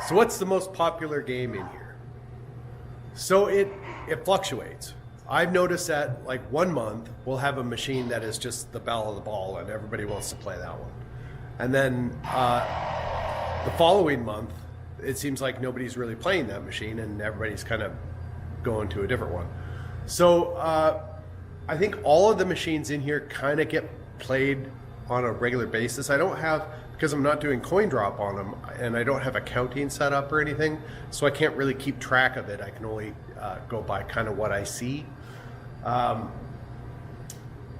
So what's the most popular game in here? So it fluctuates. I've noticed that like 1 month we'll have a machine that is just the belle of the ball and everybody wants to play that one. And then the following month, it seems like nobody's really playing that machine and everybody's kind of going to a different one. So I think all of the machines in here kind of get played on a regular basis. I don't have, because I'm not doing coin drop on them and I don't have a counting set up or anything, so I can't really keep track of it. I can only go by kind of what I see.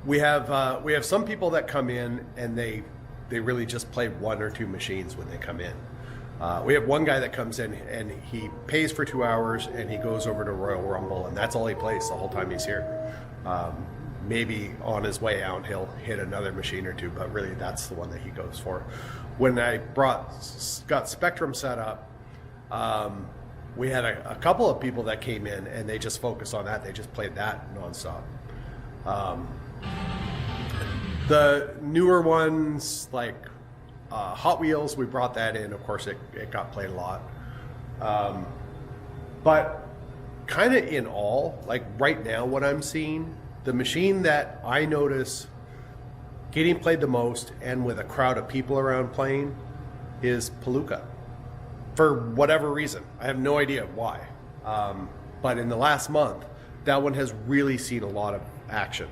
We have some people that come in and they really just play 1 or 2 machines when they come in. We have one guy that comes in and he pays for 2 hours and he goes over to Royal Rumble and that's all he plays the whole time he's here. Maybe on his way out he'll hit another machine or 2, but really that's the one that he goes for. When I got Spectrum set up, we had a couple of people that came in and they just focused on that. They just played that nonstop. The newer ones like Hot Wheels, we brought that in. Of course, it got played a lot. But kind of in all, like right now what I'm seeing, the machine that I notice getting played the most and with a crowd of people around playing is Palooka. For whatever reason. I have no idea why. But in the last month, that one has really seen a lot of action.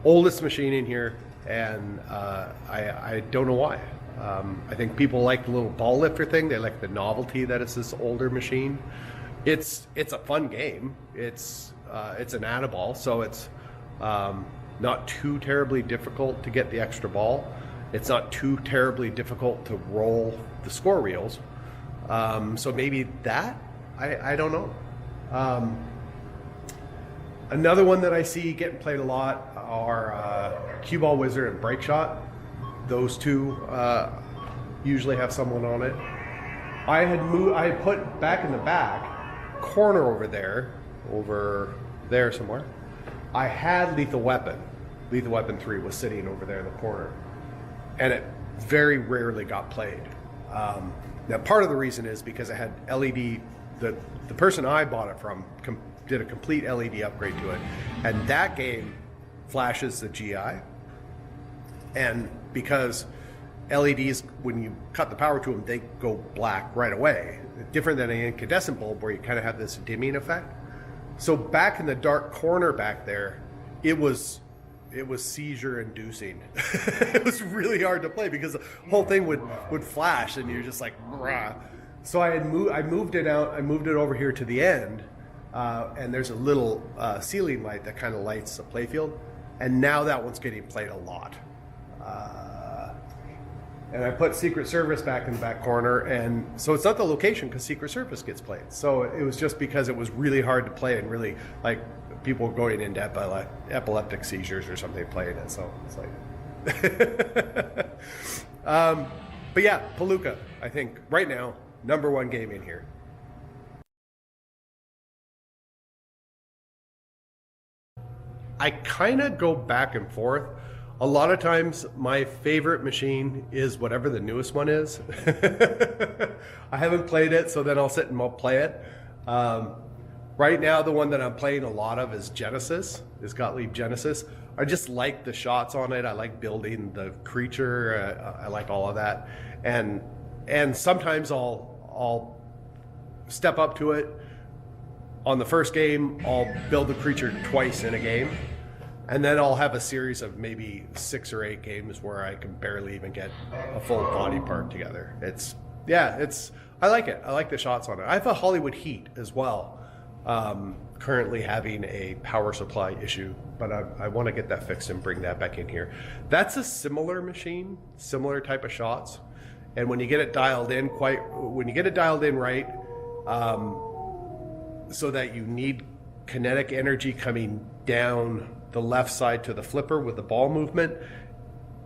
Oldest machine in here, and I don't know why. I think people like the little ball lifter thing. They like the novelty that it's this older machine. It's a fun game. It's an add-a-ball, so it's not too terribly difficult to get the extra ball. It's not too terribly difficult to roll the score reels. So maybe that, I don't know. Another one that I see getting played a lot are Cue Ball Wizard and Break Shot. Those two usually have someone on it. I put back in the back corner over there somewhere. I had Lethal Weapon. Lethal Weapon 3 was sitting over there in the corner, and it very rarely got played. Now, part of the reason is because I had LED. The person I bought it from did a complete LED upgrade to it, and that game flashes the GI. And because LEDs, when you cut the power to them, they go black right away. Different than an incandescent bulb where you kind of have this dimming effect. So back in the dark corner back there, it was seizure inducing. It was really hard to play because the whole thing would flash and you're just like, rah. So I moved it out. I moved it over here to the end, and there's a little ceiling light that kind of lights the playfield, and now that one's getting played a lot. And I put Secret Service back in the back corner, and so it's not the location because Secret Service gets played. So it was just because it was really hard to play and really like people going into epileptic seizures or something playing it. So it's like, but yeah, Palooka, I think right now, #1 game in here. I kind of go back and forth. A lot of times my favorite machine is whatever the newest one is. I haven't played it, so then I'll sit and I'll play it. Right now the one that I'm playing a lot of is Gottlieb Genesis. I just like the shots on it. I like building the creature. I like all of that. And sometimes I'll step up to it. On the first game, I'll build the creature twice in a game. And then I'll have a series of maybe 6 or 8 games where I can barely even get a full body part together. I like it. I like the shots on it. I have a Hollywood Heat as well. Currently having a power supply issue, but I want to get that fixed and bring that back in here. That's a similar machine, similar type of shots. And when you get it dialed in right, so that you need kinetic energy coming down the left side to the flipper with the ball movement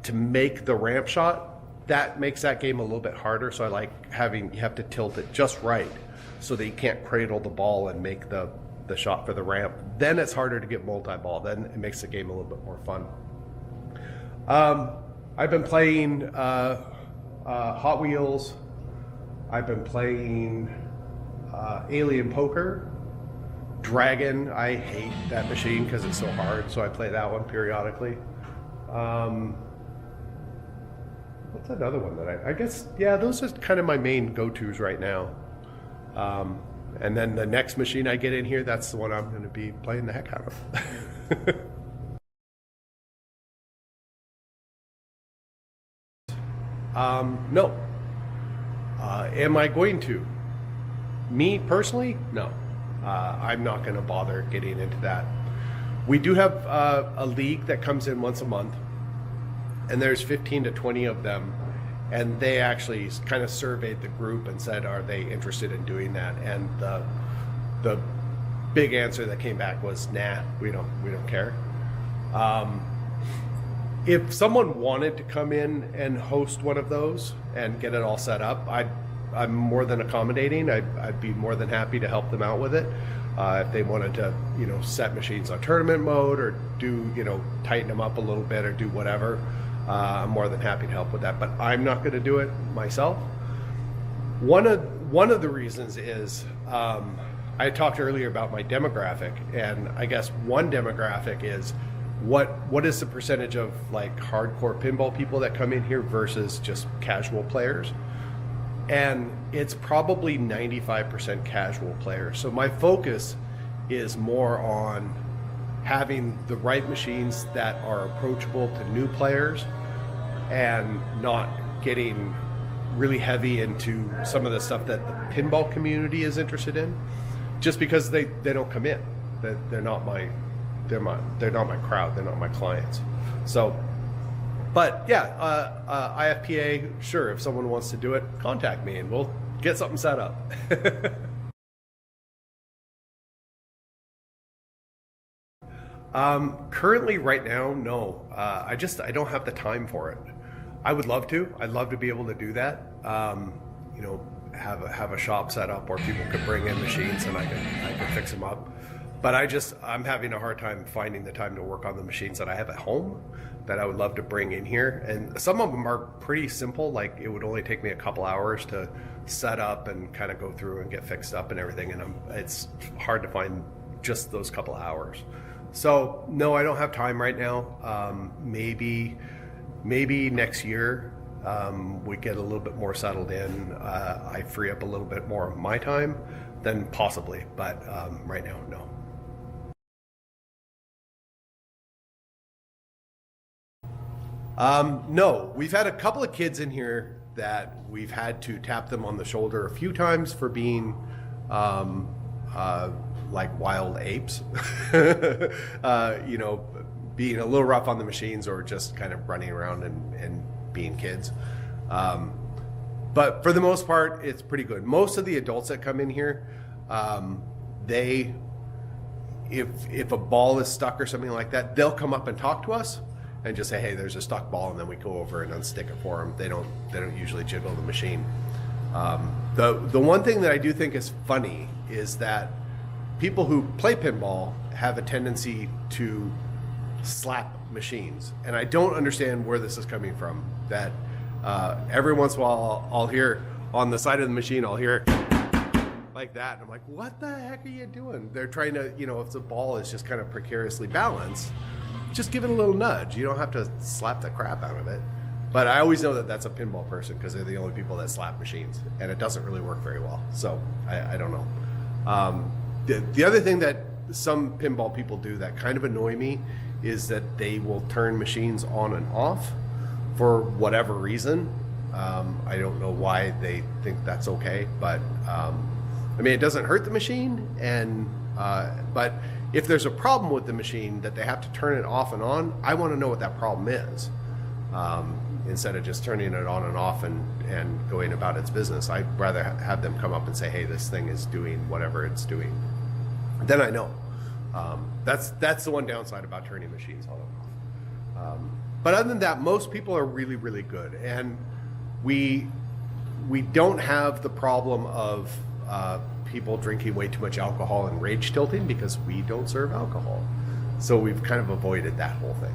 to make the ramp shot, that makes that game a little bit harder. So I like you have to tilt it just right so that you can't cradle the ball and make the shot for the ramp. Then it's harder to get multi-ball. Then it makes the game a little bit more fun. I've been playing Hot Wheels, I've been playing Alien Poker. Dragon, I hate that machine because it's so hard, so I play that one periodically. What's another one that I guess, yeah, those are kind of my main go-tos right now. And then the next machine I get in here, that's the one I'm going to be playing the heck out of. No. Am I going to? Me personally, no. I'm not going to bother getting into that. We do have a league that comes in once a month, and there's 15 to 20 of them, and they actually kind of surveyed the group and said, are they interested in doing that? And the big answer that came back was, nah, we don't care. If someone wanted to come in and host one of those and get it all set up, I'm more than accommodating. I'd be more than happy to help them out with it. If they wanted to, set machines on tournament mode or do, tighten them up a little bit or do whatever, I'm more than happy to help with that. But I'm not going to do it myself. One of the reasons is I talked earlier about my demographic, and I guess one demographic is what is the percentage of like hardcore pinball people that come in here versus just casual players? And it's probably 95% casual players. So my focus is more on having the right machines that are approachable to new players and not getting really heavy into some of the stuff that the pinball community is interested in, just because they don't come in. They're not my crowd. They're not my clients. So, but yeah, IFPA, sure, if someone wants to do it, contact me and we'll get something set up. Currently right now, no. I don't have the time for it. I would love to. I'd love to be able to do that. Have a shop set up where people could bring in machines and I could fix them up. But I'm having a hard time finding the time to work on the machines that I have at home that I would love to bring in here. And some of them are pretty simple. Like it would only take me a couple hours to set up and kind of go through and get fixed up and everything. And it's hard to find just those couple hours. So no, I don't have time right now. Maybe next year we get a little bit more settled in. I free up a little bit more of my time, then possibly. But right now, no. No, we've had a couple of kids in here that we've had to tap them on the shoulder a few times for being like wild apes, being a little rough on the machines or just kind of running around and being kids. But for the most part, it's pretty good. Most of the adults that come in here, if a ball is stuck or something like that, they'll come up and talk to us and just say, hey, there's a stuck ball, and then we go over and unstick it for them. They don't usually jiggle the machine. The one thing that I do think is funny is that people who play pinball have a tendency to slap machines, and I don't understand where this is coming from. That every once in a while I'll hear on the side of the machine, I'll hear like that, and I'm like, what the heck are you doing? They're trying to, if the ball is just kind of precariously balanced, just give it a little nudge. You don't have to slap the crap out of it. But I always know that that's a pinball person because they're the only people that slap machines, and it doesn't really work very well. So I don't know. The other thing that some pinball people do that kind of annoy me is that they will turn machines on and off for whatever reason. I don't know why they think that's okay, but it doesn't hurt the machine, but if there's a problem with the machine that they have to turn it off and on, I want to know what that problem is. Instead of just turning it on and off and going about its business, I'd rather have them come up and say, hey, this thing is doing whatever it's doing. Then I know. That's the one downside about turning machines on and off. But other than that, most people are really, really good. And we don't have the problem of people drinking way too much alcohol and rage tilting because we don't serve alcohol. So we've kind of avoided that whole thing.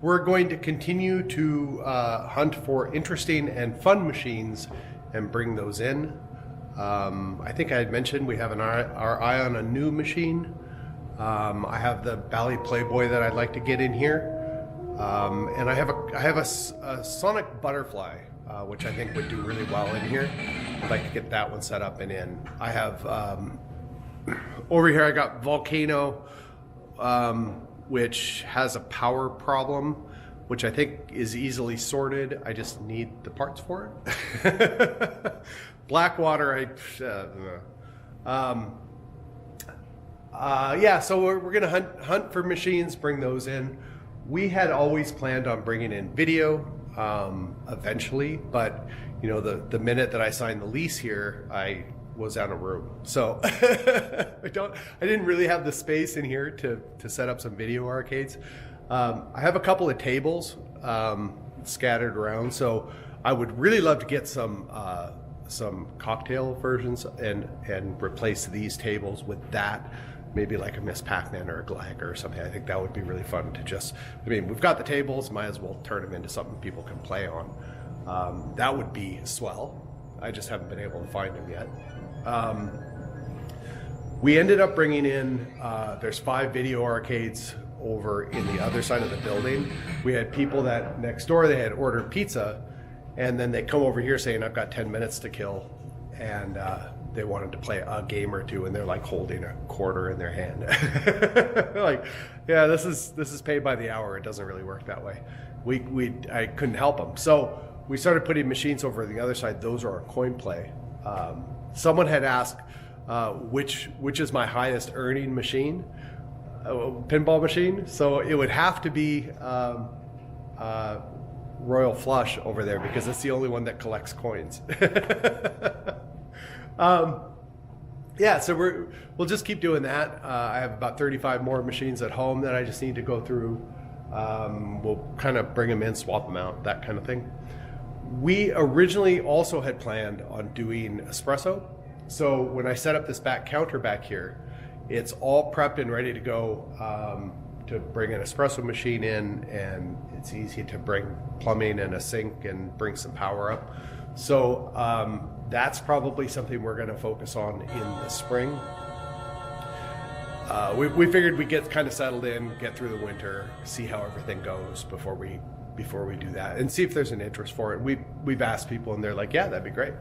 we're going to continue to hunt for interesting and fun machines and bring those in. I think I had mentioned we have our eye on a new machine. I have the Bally Playboy that I'd like to get in here, and I have a Sonic Butterfly, which I think would do really well in here. I'd like to get that one set up and in. I have over here I got Volcano, which has a power problem, which I think is easily sorted. I just need the parts for it. Blackwater, yeah, so we're gonna hunt for machines, bring those in. We had always planned on bringing in video eventually, but you know, the minute that I signed the lease here, I was out of room. So I didn't really have the space in here to set up some video arcades. I have a couple of tables scattered around, so I would really love to get some cocktail versions and replace these tables with that, maybe like a Miss Pac-Man or a Glag or something. I think that would be really fun to just, I mean, we've got the tables, might as well turn them into something people can play on. That would be swell. I just haven't been able to find them yet. We ended up bringing in, there's 5 video arcades over in the other side of the building. We had people that next door, they had ordered pizza, and then they come over here saying, I've got 10 minutes to kill, and they wanted to play a game or two, and they're like holding a quarter in their hand. Like, yeah, this is paid by the hour. It doesn't really work that way. I couldn't help them. So we started putting machines over on the other side. Those are our coin play. Someone had asked, which is my highest earning machine, pinball machine. So it would have to be Royal Flush over there, because it's the only one that collects coins. Yeah, so we'll just keep doing that. I have about 35 more machines at home that I just need to go through. We'll kind of bring them in, swap them out, that kind of thing. We originally also had planned on doing espresso. So when I set up this back counter back here, it's all prepped and ready to go to bring an espresso machine in, and it's easy to bring plumbing and a sink and bring some power up. So that's probably something we're going to focus on in the spring. We figured we'd get kind of settled in, get through the winter, see how everything goes before we do that, and see if there's an interest for it. We've asked people, and they're like, yeah, that'd be great.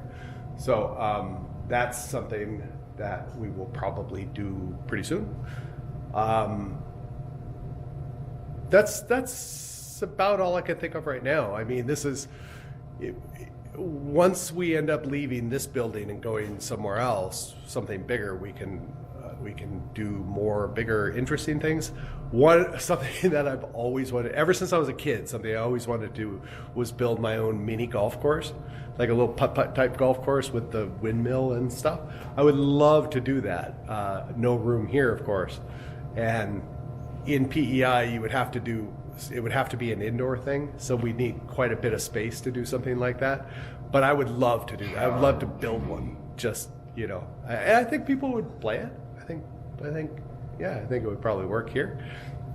So that's something that we will probably do pretty soon. That's about all I can think of right now. I mean, this is once we end up leaving this building and going somewhere else, something bigger, we can do more bigger, interesting things. Something that I've always wanted, ever since I was a kid, something I always wanted to do was build my own mini golf course, like a little putt-putt type golf course with the windmill and stuff. I would love to do that. No room here, of course. And in PEI, it would have to be an indoor thing, so we need quite a bit of space to do something like that. But I would love to do that. I would love to build one. Just, you know, and I think people would play it. I think it would probably work here.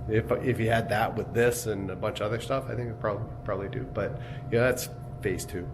If you had that with this and a bunch of other stuff, I think it would probably do. But yeah, that's phase 2.